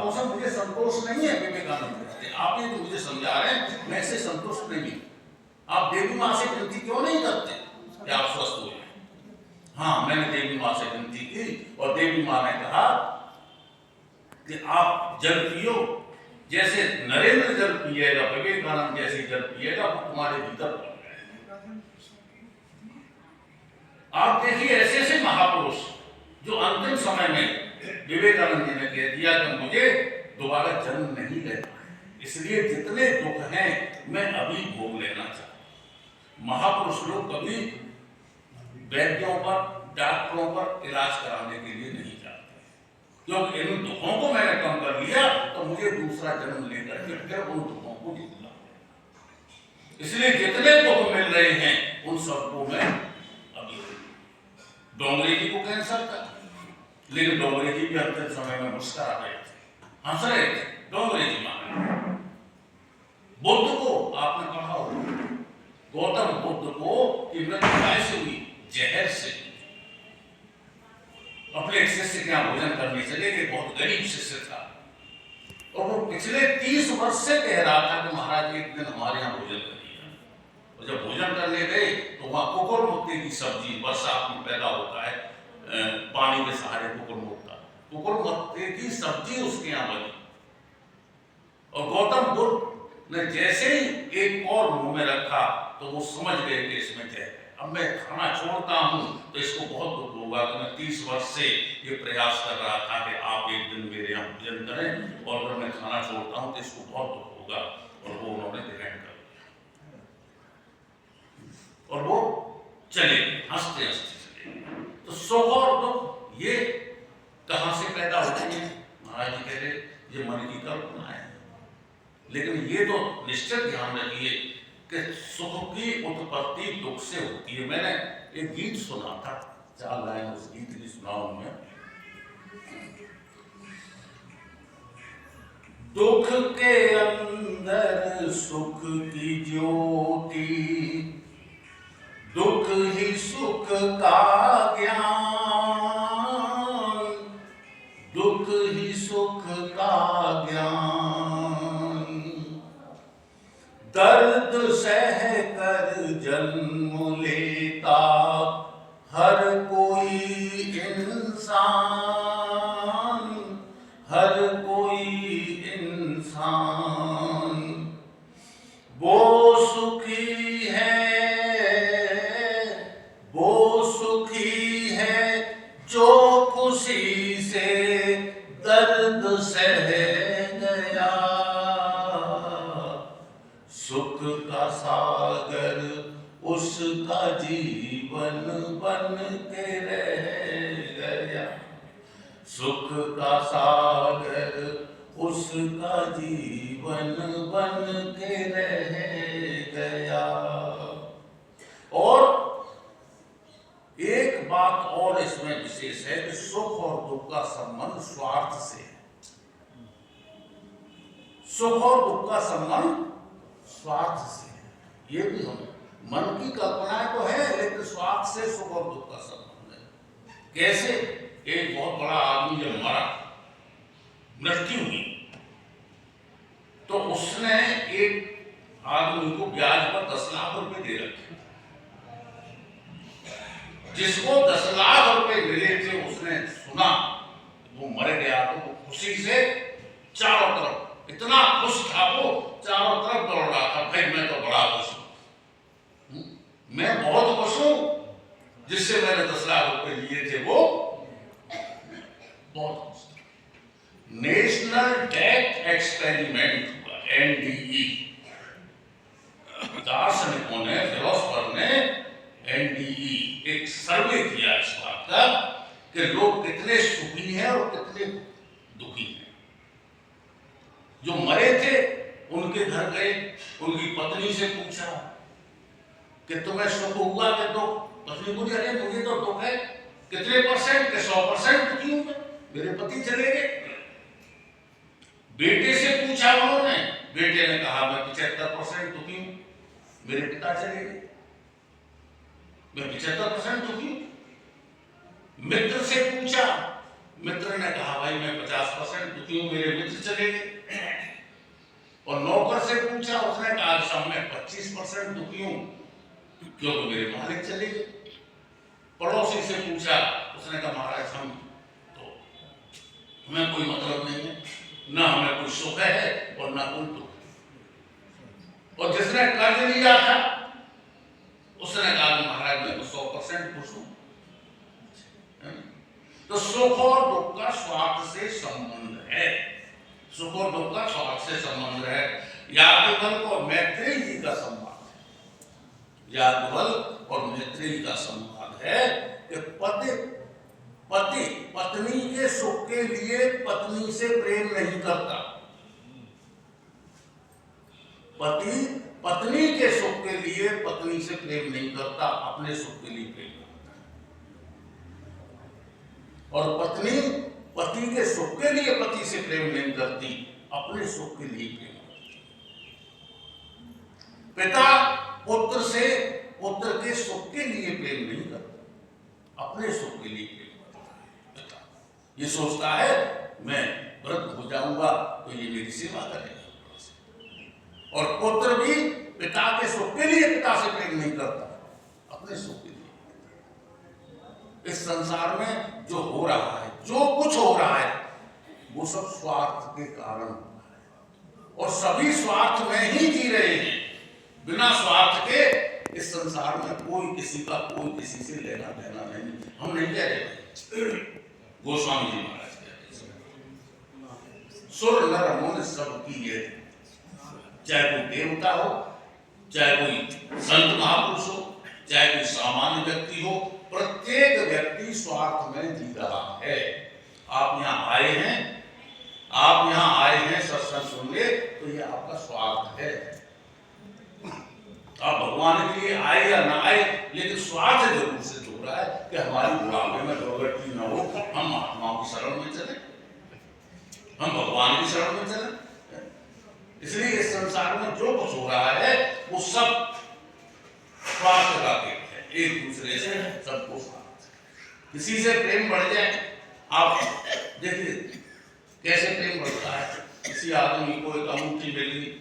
बातों से मुझे संतोष नहीं है। विवेकानंद कहते आप ये जो मुझे समझा रहे हैं मैं इससे संतुष्ट नहीं हूं। आप देवी मां से विनती क्यों नहीं करते कि आप स्वस्थ हो जाए? हाँ, मैंने देवी मां से विनती की और देवी मां ने कहा कि आप जल पियो, जैसे नरेंद्र जल पिएगा, विवेकानंद जैसे जल पिएगा, वो तुम्हारे भीतर पड़ जाएगा। आप देखिए ऐसे ऐसे महापुरुष जो अंतिम समय में विवेकानंद जी ने कह दिया कि मुझे दोबारा जन्म नहीं लेना है, इसलिए जितने दुख हैं मैं अभी भोग लेना चाहता हूं। महापुरुष लोग कभी वैद्यों पर, डॉक्टरों पर इलाज कराने के लिए नहीं जाते, क्योंकि इन दुखों को मैंने कम कर लिया तो मुझे दूसरा जन्म लेकर के फिर उन दुखों को जीतना। इसलिए जितने दुख मिल रहे हैं उन सबको मैं अभी, डोंगरे जी को कैंसर था, लेकिन डोंगरे जी भी अंतिम समय में मुस्कुरा रहे थे, हंस रहे थे। डोंगरे जी मान बुद्ध को आपने पढ़ा होगा, गौतम बुद्ध को कि मृत्यु कैसे हुई? जहर से। अपने एक शिष्य के यहाँ भोजन करने चले गए, बहुत गरीब शिष्य था और वो पिछले 30 वर्ष से कह रहा था कि महाराज एक दिन हमारे यहाँ भोजन करिए। और जब भोजन करने गए तो वहां कुकुरमुत्ते की सब्जी, बरसात में पैदा होता है पानी के सहारे कुकुरमुत्ते की सब्जी उसके यहाँ बनी और गौतम बुद्ध ने जैसे ही एक और मुंह में रखा तो वो समझ गए कि इसमें जहर है। अब मैं खाना छोड़ता हूं तो इसको बहुत दुख होगा कि मैं 30 वर्ष से ये प्रयास कर रहा था कि आप एक दिन मेरे यहाँ भोजन करें और अगर मैं खाना छोड़ता हूं तो इसको बहुत दुख होगा। और वो उन्होंने ग्रहण कर लिया और वो चले गए, हंसते हंसते चले। तो सुख और दुख ये कहां से पैदा होते हैं? महाराज जी कह रहे ये मन की कल्पना है, लेकिन ये तो निश्चित ध्यान रखिए कि सुख की उत्पत्ति दुख से होती है। मैंने एक गीत सुना था, 4 लाइन उस गीत की सुनाऊं मैं। दुख के अंदर सुख की ज्योति, दुख ही सुख का ज्ञान, दुख ही सुख का ज्ञान, दर्द सह कर जन्म लेता हर कोई इंसान, हर कोई इंसान। वो सुखी है, वो सुखी है जो खुशी से दर्द सह गया। सुख का सागर उसका जीवन बन के रह गया, सुख का सागर उसका जीवन बन के रह गया। और एक बात और इसमें विशेष है कि सुख और दुख का संबंध स्वार्थ से है। सुख और दुख का संबंध स्वार्थ से है। ये भी हम मन की कल्पनाएं तो है, लेकिन स्वार्थ से सुख और दुख का संबंध है। कैसे? एक बहुत बड़ा आदमी जब मरा, मृत्यु हुई, तो उसने एक आदमी को ब्याज पर 10 लाख रुपए दे रखे। जिसको 10 लाख रुपए मिले थे उसने सुना वो मर गया तो वो खुशी से चारों तरफ, इतना खुश था वो, चारों तरफ दौड़ रहा था, भाई मैं तो बड़ा खुश हूं, मैं बहुत खुश हूं, जिससे मैंने 10 लाख रुपए लिए थे वो बहुत खुश था। नेशनल डेथ एक्सपेरिमेंट हुआ, NDE, दार्शनिकों ने, फिलोसफर ने NDE एक सर्वे किया इस बात का कि लोग कितने सुखी हैं और कितने दुखी हैं। जो मरे थे उनके घर गए, उनकी पत्नी से पूछा कि तुम्हें सुख हुआ कि दुख? पत्नी बोली अरे मुझे तो दुख है। कितने परसेंट? के 100% दुखी हूं मैं, मेरे पति चले गए। बेटे से पूछा उन्होंने, बेटे ने कहा मैं 75% दुखी हूं, मेरे पिता चले गए, मैं 75% दुखी हूं। मित्र से पूछा, मित्र ने कहा भाई मैं 50% दुखी हूं, मेरे मित्र चले गए। और नौकर से पूछा, उसने कहा साहब मैं 25% दुखी हूं क्योंकि मेरे मालिक चले गए। पड़ोसी से पूछा, उसने कहा महाराज हम तो हमें कोई मतलब नहीं है, ना हमें कोई सुख है और ना कोई दुख। और जिसने कर्ज लिया था उसने कहा महाराज मैं तो 100% खुश हूं। तो सुख और दुख का स्वार्थ से संबंध है, सुख और दुख का स्वार्थ से संबंध है। याज्ञवल्क्य और मैत्रेयी जी का संवाद है, याज्ञवल्क्य और मैत्रेयी का संवाद है कि पति पत्नी के सुख के लिए पत्नी से प्रेम नहीं करता, पति पत्नी के सुख के लिए पत्नी से प्रेम नहीं करता, अपने सुख के लिए प्रेम करता है। और पत्नी पति के सुख के लिए पति से प्रेम नहीं करती, अपने सुख के लिए प्रेम करती। पिता पुत्र से पुत्र के सुख के लिए प्रेम नहीं करता, अपने सुख के लिए प्रेम करता है। पिता ये सोचता है मैं वृद्ध हो जाऊंगा तो ये मेरी सेवा करेगा, और पुत्र भी पिता के सुख के लिए पिता से प्रेम नहीं करता, अपने सुख के लिए। इस संसार में जो हो रहा है, जो कुछ हो रहा है, वो सब स्वार्थ के कारण हो रहा है, और सभी स्वार्थ में ही जी रहे हैं। बिना स्वार्थ के इस संसार में कोई किसी का कोई किसी से लेना देना नहीं। हम नहीं कह रहे, गोस्वामी जी महाराज कहते हैं सुर नर मुनि सबकी ये, चाहे कोई देवता हो, चाहे कोई संत महापुरुष हो, चाहे कोई सामान्य व्यक्ति हो, प्रत्येक व्यक्ति स्वार्थ में जी रहा है। आप यहाँ आए हैं, आप यहाँ आए हैं सत्संग सुनने, तो ये आपका स्वार्थ है। आप भगवान के लिए आए या ना आए, लेकिन स्वार्थ जरूर से हो रहा है कि हमारी बुढ़ापे में दुर्गति न हो, हम महात्माओं की शरण में चले, हम भगवान की शरण में चले। इसलिए इस संसार में जो कुछ हो रहा है वो सब स्वार्थ का खेल है, एक दूसरे से सबको स्वार्थ। किसी से प्रेम बढ़ जाए, आप देखिए कैसे प्रेम बढ़ता है। किसी आदमी को एक अंगूठी मिल गई,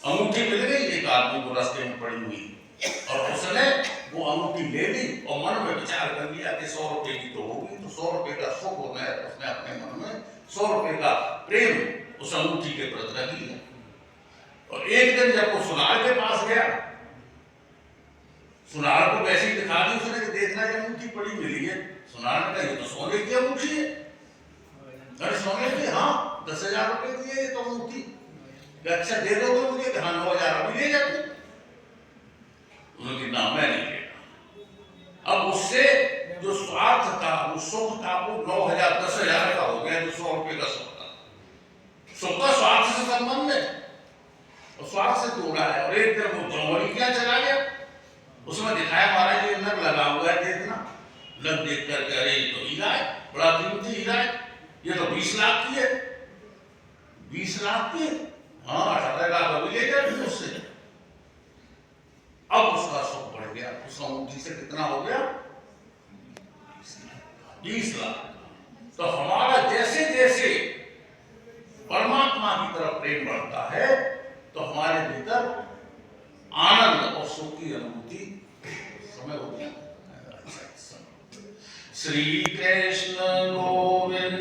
अंगूठी मिल गई एक आदमी को रास्ते में पड़ी हुई, और उसने वो अंगूठी ले ली और मन में विचार कर लिया कि 100 रुपए की तो होगी, तो 100 रुपए का सुख हो गया। उसने अपने मन में 100 रुपए का प्रेम उस अंगूठी के प्रति रख लिया। और एक दिन जब वो सुनार के पास गया, सुनार को वैसे ही दिखा दी उसने कि देखना ये अंगूठी पड़ी मिली है। सुनार ने कहा ये तो सोने की अंगूठी है। अरे सोने की? हाँ, 10,000 रुपए की है ये तो अंगूठी। अच्छा दे दोगे मुझे? हाँ 9,000 अभी ले जाते। उन्होंने कहा मैं नहीं लेगा। अब उससे जो स्वार्थ था, वो सुख था, वो 9,000 10,000 का हो गया, जो 100 रुपए का सुख था। सुख का स्वार्थ से संबंध है और स्वार्थ से जोड़ा है। और एक दिन वो जौहरी क्या चला गया, उसमें दिखाया महाराज ये नग लगा हुआ है, देखना। नग देख करके अरे ये तो हीरा है, बड़ा कीमती हीरा है, ये तो 20 लाख की है। 20 लाख की? हाँ 18 लाख अभी ले गया उससे। अब उसका सुख बढ़ गया, उस अंगूठी से कितना हो गया? 20 लाख। तो हमारा जैसे जैसे परमात्मा की तरफ प्रेम बढ़ता है तो हमारे भीतर आनंद और सुख की अनुभूति समय होती है। श्री कृष्ण गोविंद